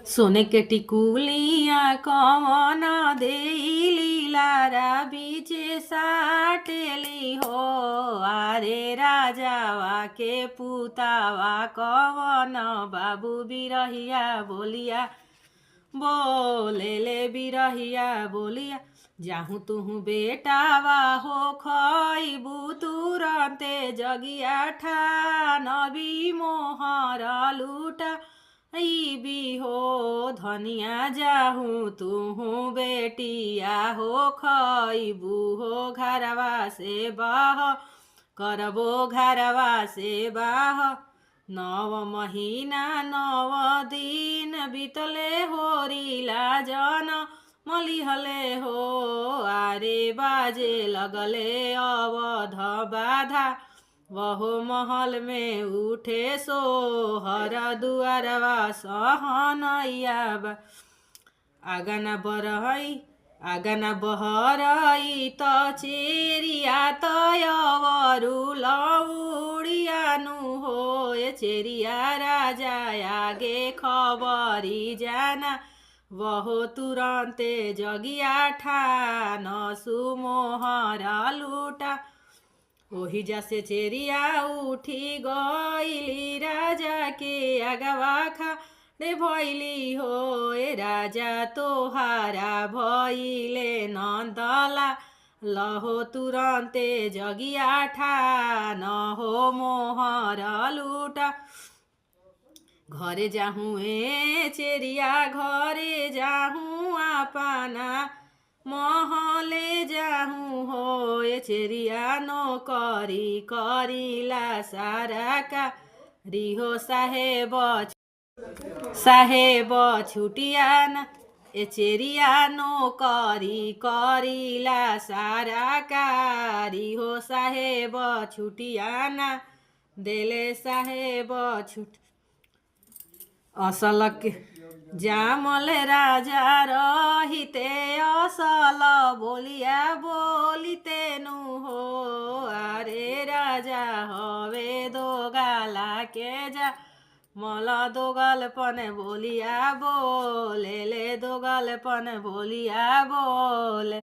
सोने के टिकुलिया कवन देली लारा बीचे साटेली हो। आरे राजावा के पुतावा कवन बाबू बिरहिया बोलिया बोले ले बिरहिया बोलिया। जाहू तुहू बेटावा हो खइबू तुरंते जगिया ठान नबी मोहर लूटा भी हो धनिया। जाहू तुहू बेटिया हो खइबू हो घरवा से बाह करबो घरवा से बाह। 9 महीना 9 दिन बीतले होरिला जन मलिहले हो। आरे बाजे लगले अवध बाधा वहो महल में उठे सोहर दुआरवा सहनैया आगना बहरई त चेरिया तयवरु लौड़ियानु हो। चेरिया राजा आगे खबरी जाना वहो तुरंते जगिया ठान सुमोहर लूटा। ओही जैसे चेरिया उठी गईली राजा के अगवा खाड़े भैली हो। ए राजा तोहारा भइले नंदला लहो तुरंते जगिया ठान हो मोहर लूटा। घरे जाहूँ ए चेरिया घरे जाहूँ आपना महले जाहूँ हो। ए चेरिया नौकरी करिला सारा का रिहो साहेब छुटियाना। ए चेरिया नौकरी करिला सारा का रिहो साहेब छुटियाना। देले साहेब छुट असल के जामल राजा रहिते असल बोलिया बोलिते नु हो। आरे राजा हवे दोगाला के जा मल दोगलपन बोलिया बोले ले दोगलपन बोलिया बोले।